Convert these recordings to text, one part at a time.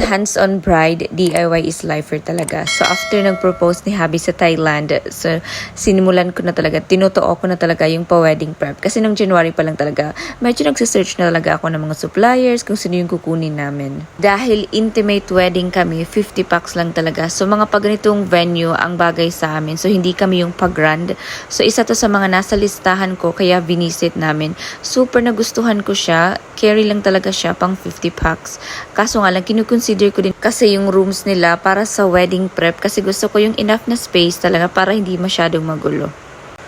hands-on bride, DIY is lifer talaga. So after nag-propose ni Habi sa Thailand, so sinimulan ko na talaga, tinutuo ko na talaga yung pa-wedding prep. Kasi nung January pa lang talaga, medyo nagsisearch na talaga ako ng mga suppliers kung sino yung kukunin namin. Dahil intimate wedding kami, 50 packs lang talaga. So mga paganitong venue ang bagay sa amin. So hindi kami yung pag-grand. So isa to sa mga nasa listahan ko, kaya binisit namin. Super nagustuhan ko siya. Carry lang talaga siya pang 50 packs. Kaso nga lang, kinukonsider ko din kasi yung rooms nila para sa wedding prep kasi gusto ko yung enough na space talaga para hindi masyadong magulo.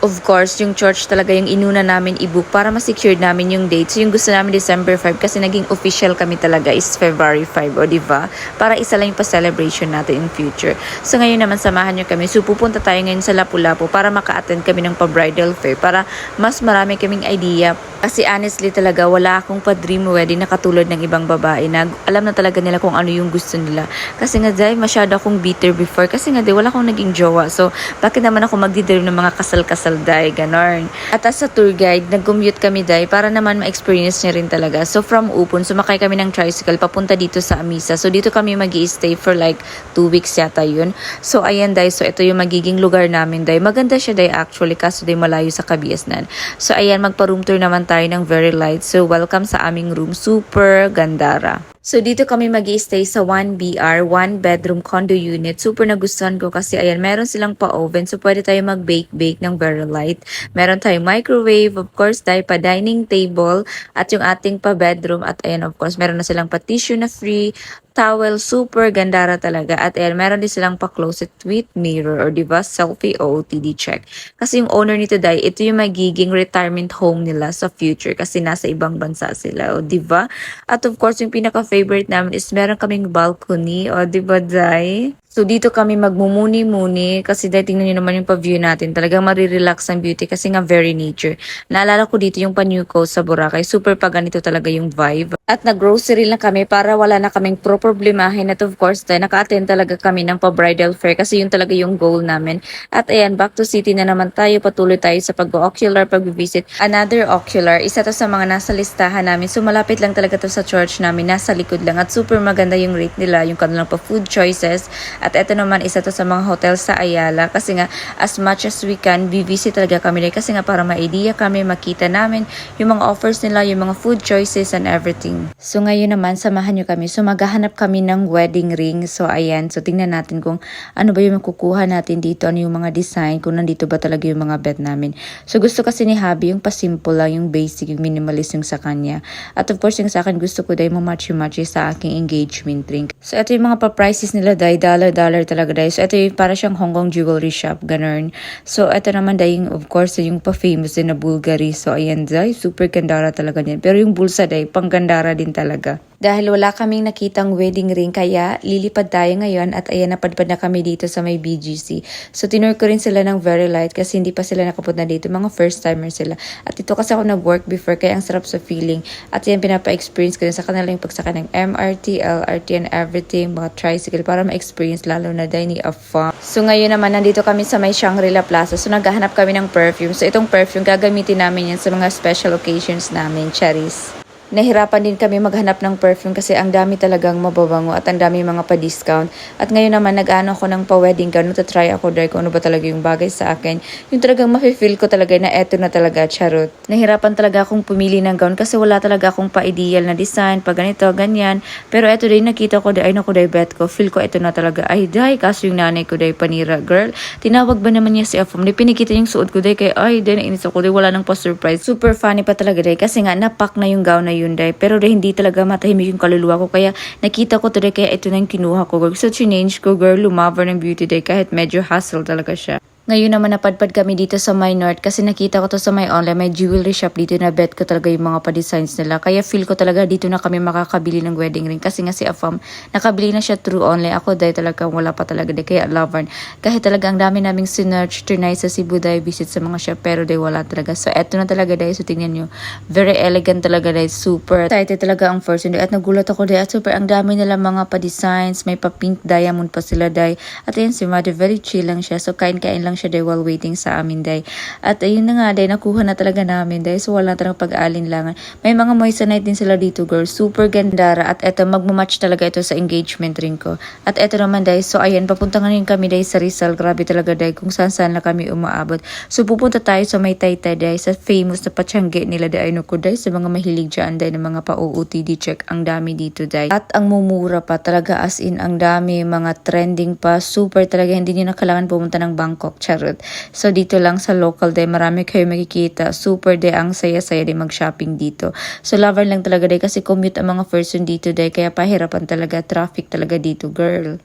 Of course, yung church talaga yung inuna namin i-book para ma-secure namin yung date. So yung gusto namin December 5 kasi naging official kami talaga is February 5, o diba? Para isa lang yung pa-celebration natin in future. So ngayon naman samahan nyo kami. So pupunta tayo ngayon sa Lapu-Lapu para maka-attend kami ng pa-bridal fair para mas marami kaming idea. Kasi honestly talaga wala akong pa-dream wedding na katulad ng ibang babae na alam na talaga nila kung ano yung gusto nila. Kasi nga dahil masyado akong bitter before kasi nga wala akong naging jowa. So bakit naman ako magdi-dream ng mga kasal-kasal day, ganon. At as a tour guide, nag-commute kami day para naman ma-experience niya rin talaga. So from Upon, sumakay kami ng tricycle papunta dito sa Amisa. So dito kami mag-i-stay for like 2 weeks yata yun. So ayan day, so ito yung magiging lugar namin day. Maganda siya day actually kaso day malayo sa Kabiasnan. So ayan, magpa-room tour naman tayo ng very light. So welcome sa aming room, super gandara. So dito kami mag-i-stay sa 1BR, 1 bedroom condo unit. Super nagustuhan ko kasi ayan, meron silang pa-oven. So pwede tayo mag-bake ng very light. Meron tayong microwave, of course, tayo pa dining table at yung ating pa-bedroom. At ayan, of course, meron na silang pa-tissue na free, towel, super gandara talaga. At ayan, meron din silang pa-closet with mirror or diba, selfie OOTD check. Kasi yung owner nito dahil ito yung magiging retirement home nila sa future kasi nasa ibang bansa sila, o diba? At of course, yung pinaka-favorite namin is meron kaming balcony, o diba, Day? So, dito kami magmumuni-muni kasi dahil tingnan nyo naman yung pa-view natin. Talagang marirelax ang beauty kasi nga very nature. Naalala ko dito yung pa-New Coast sa Boracay. Super pa ganito talaga yung vibe. At nag-grocery lang kami para wala na kaming problemahin. At of course, dahil naka-attend talaga kami ng pa-bridal fair kasi yun talaga yung goal namin. At ayan, back to city na naman tayo. Patuloy tayo sa pag-ocular, pag-visit. Another ocular, isa to sa mga nasa listahan namin. So, malapit lang talaga to sa church namin. Nasa likod lang. At super maganda yung rate nila, yung kanilang pa-food choices. At ito naman, isa to sa mga hotel sa Ayala kasi nga as much as we can, visit talaga kami rin kasi nga para ma-idea kami, makita namin yung mga offers nila, yung mga food choices and everything. So ngayon naman, samahan nyo kami. So maghahanap kami ng wedding ring. So ayan, so tingnan natin kung ano ba yung makukuha natin dito, ano yung mga design, kung nandito ba talaga yung mga bed namin. So gusto kasi ni Habi yung pa-simple lang, yung basic, yung minimalist yung sa kanya. At of course yung sa akin, gusto ko dahil match sa aking engagement ring. So ito yung mga pa-prices nila dahil dollar talaga dahil. So, ito yung para siyang Hong Kong jewelry shop, ganun. So, ito naman dahil, of course, yung pa-famous din na Bulgari. So, ayan dahil, super gandara talaga niyan. Pero yung bulsa dahil, pang gandara din talaga. Dahil wala kaming nakitang wedding ring, kaya lilipad tayo ngayon at ayan, napadpad na kami dito sa may BGC. So, tinur ko rin sila ng very light kasi hindi pa sila nakapunta dito. Mga first timer sila. At ito kasi ako nag-work before, kaya ang sarap sa feeling. At yan, pinapa-experience ko din sa kanila yung pagsaka ng MRT, LRT, and everything, mga tricycle, para ma-experience lalo na dahil ni Afam. So, ngayon naman, nandito kami sa may Shangri-La Plaza. So, naghahanap kami ng perfume. So, itong perfume, gagamitin namin yan sa mga special occasions namin, Charis. Nahirapan din kami maghanap ng perfume kasi ang dami talagang mababango at ang dami mga pa-discount. At ngayon naman, nag-ano ako ng pa-wedding gown. Try ako dahil kung ano ba talaga yung bagay sa akin. Yung talagang mafe-feel ko talaga na eto na talaga, charot. Nahirapan talaga akong pumili ng gown kasi wala talaga akong pa-ideal na design, pa ganito, ganyan. Pero eto din, nakita ko dahil, ay naku dahil bet ko, feel ko eto na talaga. Ay dahil, kaso yung nanay ko dahil panira, girl. Tinawag ba naman niya si Afam? Pinikita yung suot ko dahil kaya, ay dahil nainis ako dahil wala nang pa-surprise. Super funny pa talaga dahil kasi nga napak na yung gown na yun dahil. Pero dahil hindi talaga matahimik yung kaluluwa ko. Kaya nakita ko today kaya ito na yung kinuha ko. Girl. So change ko girl, lumaver ng beauty day kahit medyo hassle talaga siya. Ngayon naman napadpad kami dito sa my north kasi nakita ko to sa my online, may jewelry shop dito na bet ko talaga yung mga pa-designs nila. Kaya feel ko talaga dito na kami makakabili ng wedding ring kasi nga si Afam, nakabili na siya through online. Ako dahil talaga wala pa talaga dahil kaya lover. Kahit talaga ang dami naming sinerch, trinay sa Cebu dahil visit sa mga shop pero dahil wala talaga. So eto na talaga dahil, so tingnan nyo, very elegant talaga dahil, super tight talaga ang first. At nagulat ako dahil at super ang dami nila mga pa-designs, may pa-pink diamond pa sila dahil. At ayun si Mother, very chill lang siya. So kain-kain lang siya day while waiting sa amin day. At ayun na nga day, nakuha na talaga namin day. So wala talagang pag-aalinlangan. May mga moissanite din sila dito girl. Super gandara. At eto magmamatch talaga ito sa engagement ring ko. At eto naman day. So ayan, papunta ngayon kami day sa Rizal. Grabe talaga day kung saan na kami umaabot. So pupunta tayo sa may Taytay day. Sa famous na patsangge nila day. Ano ko day. Sa mga mahilig dyan day ng mga pa-OOTD check. Ang dami dito day. At ang mumura pa talaga as in ang dami. Mga trending pa. Super talaga. Hindi nyo na kailangan pumunta ng Bangkok. Charot. So dito lang sa local day. Marami kayo makikita. Super day. Ang saya-saya day mag-shopping dito. So lover lang talaga day. Kasi commute ang mga person dito day. Kaya pahirapan talaga. Traffic talaga dito girl.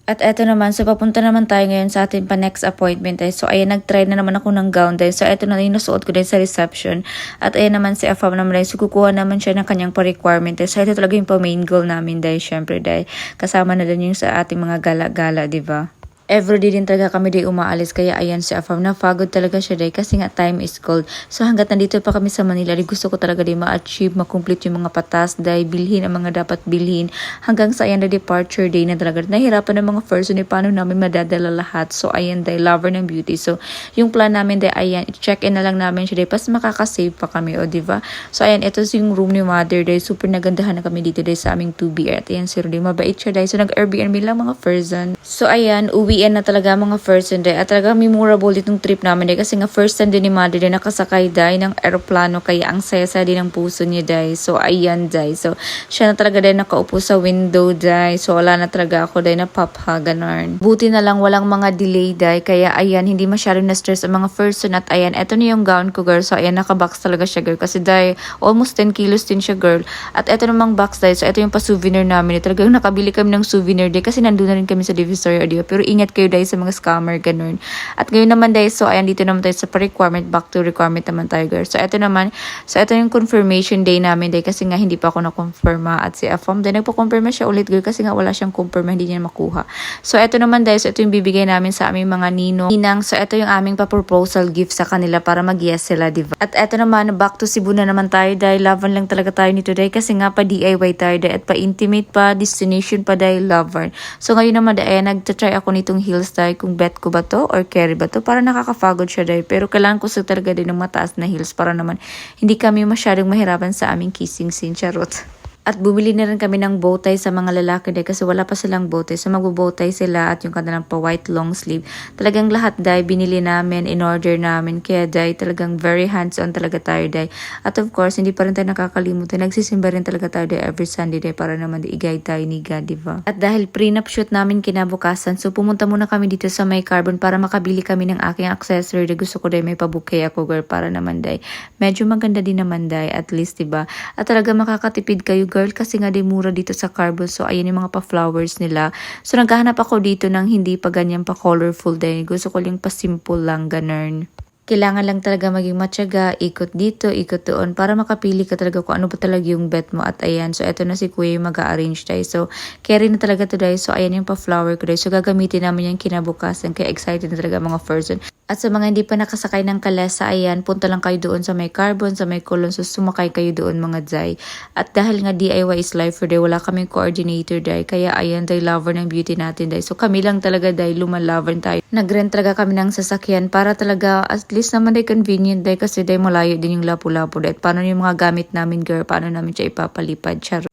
At eto naman, so papunta naman tayo ngayon sa ating pa next appointment. So ayan, nag-try na naman ako ng gown din. So eto na yung nasuot ko din sa reception. At ayan naman si Afam naman dahil. So kukuha naman siya ng kanyang pa-requirement. So ito talaga yung pa-main goal namin dahil syempre dahil kasama na din yung sa ating mga gala-gala, diba? Everyday din talaga kami day umaalis. Kaya ayan si Afam, napagod talaga siya day kasi nga time is gold. So hanggat nandito pa kami sa Manila, di gusto ko talaga day ma-achieve, ma-complete yung mga patas day, bilhin ang mga dapat bilhin. Hanggang sa ayan na departure day na talaga. Nahirapan ng mga person paano namin madadala lahat. So ayan day, lover ng beauty. So yung plan namin day, ayan, check-in na lang namin siya day. Pas makakasave pa kami, o diba? So ayan, ito yung room ni mother day. Super nagandahan na kami dito day sa aming 2BR. At ayan si Rudy, mabait siya day. So nag-Airbnb lang mga person. So ayan, uwi na talaga mga first day. At talaga memorable itong trip namin day. Kasi nga first time din ni mother day nakasakay day ng aeroplano. Kaya ang saya-saya din ng puso niya day. So ayan day. So siya na talaga day nakaupo sa window day. So wala na talaga ako day na papha ganun. Buti na lang walang mga delay day. Kaya ayan, hindi masyadong na-stress ang mga person. At ayan, eto na yung gown ko girl. So ayan, nakabox talaga siya girl. Kasi day, almost 10 kilos din siya girl. At eto namang box day. So eto yung pa-souvenir namin. Talagang nakabili kami ng souvenir day. Kasi nandun na rin kami sa Divisoria, diba? Pero ingat kayo dahil sa mga scammer, ganun. At ngayon naman dahil, so ayan, dito naman tayo sa requirement, back to requirement naman tayo, girl. So ito naman, so ito yung confirmation day namin, dahil kasi nga hindi pa ako na-confirma. At si Afam, dahil nagpa-confirma siya ulit, girl, kasi nga wala siyang confirma, hindi niya makuha. So ito naman dahil, so ito yung bibigay namin sa aming mga ninang. So ito yung aming pa-proposal gift sa kanila para mag-yes sila, diba? At ito naman, back to Cebu na naman tayo, dahil laban lang talaga tayo nito, dahil kasi nga pa-DIY tayo, dahil at pa-intimate pa, destination pa, dahil lover. So ngayon naman, dahil nagtatry ako nitong heels dahil kung bet ko ba to or carry ba to, para nakakafagod siya dahil. Pero kailangan ko sa talaga din ng mataas na heels para naman hindi kami masyadong mahirapan sa aming kissing scene, charot. At bumili na rin kami ng bow tie sa mga lalaki dahil kasi wala pa silang bow tie. So magbo-bow tie sila at yung kanilang pa white long sleeve. Talagang lahat dahil binili namin, in order namin. Kaya dahil talagang very hands-on talaga tayo dahil. At of course, hindi pa rin tayo nakakalimutan. Nagsisimba rin talaga tayo dahil every Sunday dahil para naman i-guide tayo ni God, diba? At dahil prenup shoot namin kinabukasan, so pumunta muna kami dito sa may carbon para makabili kami ng aking accessory. Dahil gusto ko dahil may pa-bouquet ako girl para naman dahil. Medyo maganda din naman dahil at least, diba? At talaga makakatipid kayo girl kasi nga di mura dito sa carbon. So ayan yung mga pa-flowers nila. So naghahanap ako dito ng hindi pa ganyan pa colorful din. Gusto ko lang pa simple lang ganun. Kailangan lang talaga maging matyaga, ikot dito, ikot doon para makapili ka talaga kung ano ba talaga yung bet mo. At ayan, so eto na si Kuya yung mag-a-arrange tayo. So carry na talaga to dahil. So ayan yung pa-flower ko dahil. So gagamitin namin yung kinabukasan. Kaya excited na talaga mga person. At sa mga hindi pa nakasakay ng kalesa, ayan, punta lang kayo doon sa may carbon, sa may colon. So sumakay kayo doon mga Zay. At dahil nga DIY is life for day, wala kaming coordinator dahil. Kaya ayan, dahil lover ng beauty natin dahil. So kami lang talaga dahil lumalaban tayo. Nag-rent talaga kami ng sasakyan para talaga at least naman dahil convenient dahil kasi dahil malayo din yung lapu-lapu dahil. Paano yung mga gamit namin girl, paano namin siya ipapalipad, charo.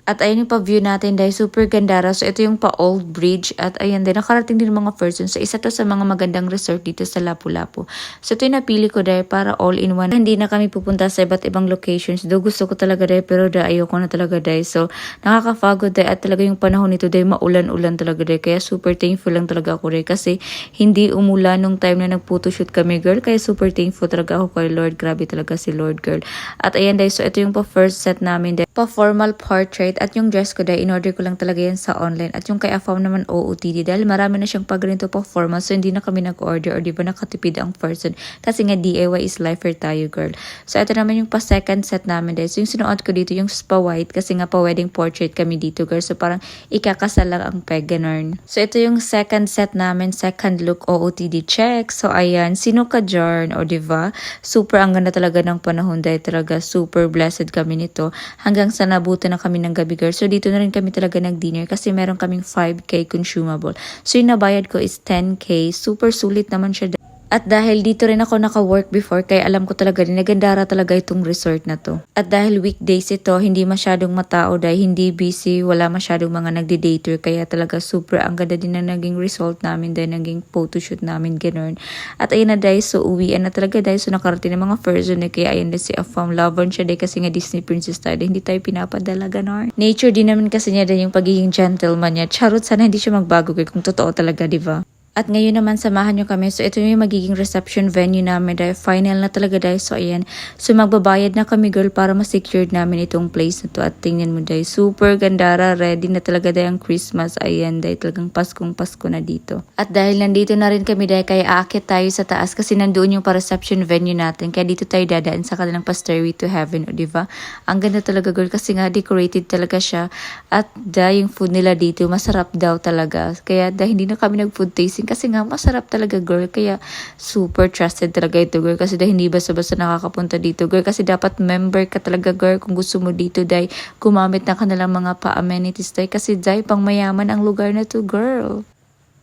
At ayun yung pa-view natin dahil super gandara. So ito yung pa-old bridge. At ayan din, nakarating din mga person. So isa to sa mga magandang resort dito sa Lapu-Lapu. So ito yung napili ko dahil para all-in-one. Hindi na kami pupunta sa iba't ibang locations. Do gusto ko talaga dahil pero dahil ayoko na talaga dahil. So nakakafagod dahil at talaga yung panahon nito dahil maulan-ulan talaga dahil. Kaya super thankful lang talaga ako dahil. Kasi hindi umulan nung time na nag-photoshoot kami girl. Kaya super thankful talaga ako kay Lord. Grabe talaga si Lord girl. At ayan dahil, so ito yung pa-first set namin dahil. Pa-formal portrait. At yung dress ko dahil in-order ko lang talaga yan sa online. At yung kay Afam naman OOTD dahil marami na siyang pag-rinto pa formal. So hindi na kami nag-order or di ba nakatipid ang person. Kasi nga DIY is life for tayo girl. So ito naman yung pa-second set namin dahil. So yung sinuot ko dito yung spa white kasi nga pa-wedding portrait kami dito girl. So parang ikakasal lang ang peg ganun. So ito yung second set namin. Second look OOTD check. So ayan. Sino ka dyan? O di ba? Super ang ganda talaga ng panahon dahil talaga super blessed kami nito. Hanggang sa nabuti na kami ng gabi girl. So dito na rin kami talaga nag-dinner kasi meron kaming 5K consumable. So yung nabayad ko is 10K. Super sulit naman siya. At dahil dito rin ako naka-work before, kaya alam ko talaga rin, nagandara talaga itong resort na to. At dahil weekdays ito, hindi masyadong matao dahil hindi busy, wala masyadong mga nagdi-dater, kaya talaga super ang ganda din na naging result namin dahil naging photoshoot namin, ganun. At ayun na dahil, so uwian na talaga dahil, so nakarating ng mga person na kaya ayun na si Afam, lover siya dahil kasi nga Disney princess tayo, dahil hindi tayo pinapadala, ganun. Nature din naman kasi niya dahil yung pagiging gentleman niya. Charot, sana hindi siya magbago kung totoo talaga, diba? At ngayon naman, samahan nyo kami. So, ito yung magiging reception venue namin dahil final na talaga dahil. So, ayan. So, magbabayad na kami, girl, para ma-secured namin itong place na to. At tingnan mo dahil, super gandara. Ready na talaga dahil ang Christmas. Ayan, dahil talagang Paskong Pasko na dito. At dahil nandito na rin kami dahil, kaya aakit tayo sa taas kasi nandoon yung pa-reception venue natin. Kaya dito tayo dadaan sa kanilang pa-stairway to heaven, o diba? Ang ganda talaga, girl, kasi nga decorated talaga siya. At dahil yung food nila dito, masarap daw talaga. Kaya dahil hindi na kami nag-food tasting kasi nga masarap talaga, girl, kaya super trusted talaga ito, girl, kasi dahil hindi basta-basta nakakapunta dito, girl, kasi dapat member ka talaga, girl, kung gusto mo dito dahil gumamit na kanilang mga pa-amenities dahil kasi dahil pang mayaman ang lugar na to, girl.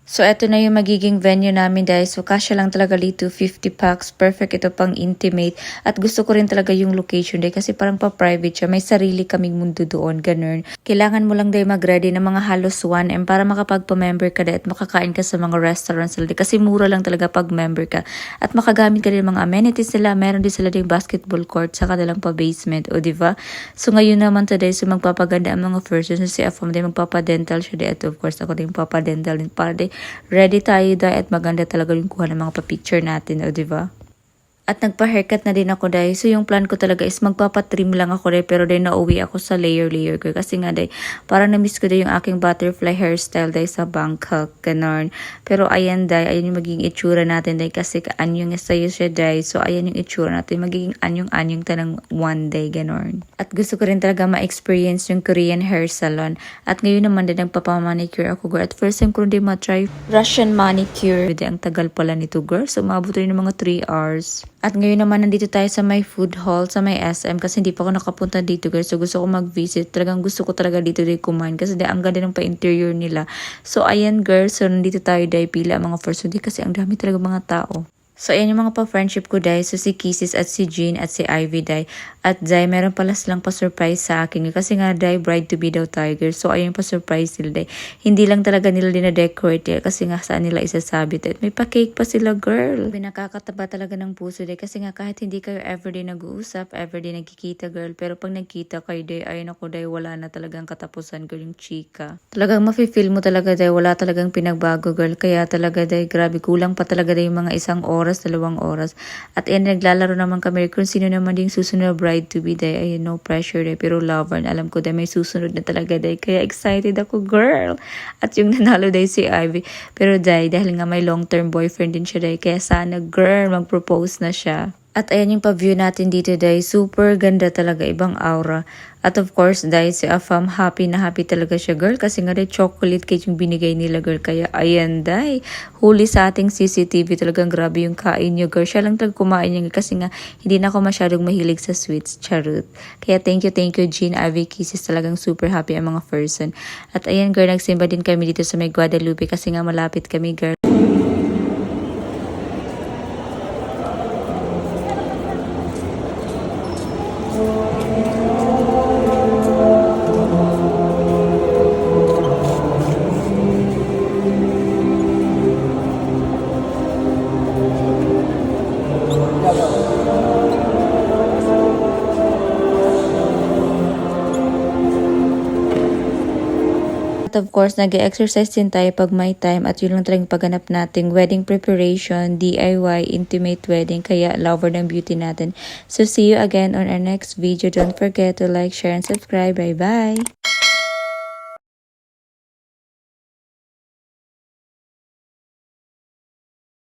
So, eto na yung magiging venue namin dahil. So, kasya lang talaga dito, 50 packs. Perfect ito pang intimate. At gusto ko rin talaga yung location dahil kasi parang pa-private siya. May sarili kaming mundo doon, ganun. Kailangan mo lang dahil mag-ready ng mga halos 1M para makapagpa-member ka dahil at makakain ka sa mga restaurants nila. Kasi mura lang talaga pag member ka. At makagamit ka rin ng mga amenities nila. Meron din sila din basketball court sa kanilang pa-basement. O, diba? So, ngayon naman today, so magpapaganda ang mga first. So, si Afam dahil magpapadental siya dahil. At of course, ako din magpapadental din para dahil ready tayo dahil at maganda talaga yung kuha ng mga pa-picture natin, o diba? At nagpa-haircut na din ako dahil. So yung plan ko talaga is magpapatrim lang ako dahil. Pero dahil nauwi ako sa layer ko. Kasi nga dahil parang na-miss ko dahil yung aking butterfly hairstyle dahil sa Bangkok. Ganon. Pero ayan dahil. Ayan yung magiging itsura natin dahil. Kasi anyong sa'yo siya dahil. So ayan yung itsura natin. Magiging anyong tanang one day. Ganon. At gusto ko rin talaga ma-experience yung Korean hair salon. At ngayon naman din nagpapamanicure ako, girl. At first time ko rin ma-try Russian manicure. Ang tagal pala nito, girl. So umabot rin ng mga 3 hours. At ngayon naman nandito tayo sa may food hall, sa may SM kasi hindi pa ako nakapunta dito, guys. So gusto ko mag-visit. Talagang gusto ko talaga dito din kumain kasi ang ganda ng pa-interior nila. So ayan, girls. So nandito tayo dahil pila ang mga first day kasi ang dami talaga mga tao. So, ayan yung mga pa-friendship ko, dahil. So, si Kisses at si Jean at si Ivy, dahil. At dahil, meron pala silang pa-surprise sa akin. Kasi nga, dahil, bride-to-be daw tiger. So, ayun yung pa-surprise sila, dahil. Hindi lang talaga nila dina-decorate, kasi nga saan nila isasabit. At may pa-cake pa sila, girl. Nakakataba talaga ng puso, dahil. Kasi nga, kahit hindi kayo everyday nag-uusap, everyday nagkikita, girl. Pero pag nagkita kayo, dahil, ayun ako, dahil wala na talagang katapusan, girl, yung chika. Talagang mafe-feel mo talaga, dahil wala talagang pinagbago, girl. Kaya talaga, dahil, grabe, kulang pa talaga, dahil yung mga 1 oras, 2 oras. At ayan, naglalaro naman kami kung sino naman yung susunod bride to be, dahil ayun, no pressure dahil, pero lover, alam ko dahil may susunod na talaga dahil, kaya excited ako, girl. At yung nanalo dahil si Ivy, pero dahil nga may long term boyfriend din siya dahil, kaya sana, girl, mag-propose na siya. At ayan yung pa-view natin dito dahil, super ganda talaga, ibang aura. At of course, dahil si Afam, happy na happy talaga siya, girl. Kasi nga dahil chocolate cake yung binigay nila, girl. Kaya ayan dahil, huli sa ating CCTV, talagang grabe yung kain niyo, girl. Siya lang talaga kumain niya kasi nga hindi na ako masyadong mahilig sa sweets, charot. Kaya thank you Jean, Ivy, Kisses, talagang super happy ang mga person. At ayan, girl, nagsimba din kami dito sa may Guadalupe kasi nga malapit kami, girl. At of course, nag-exercise din tayo pag may time at yun lang talagang pagganap nating wedding preparation, DIY, intimate wedding, kaya lover ng beauty natin. So see you again on our next video. Don't forget to like, share, and subscribe. Bye-bye!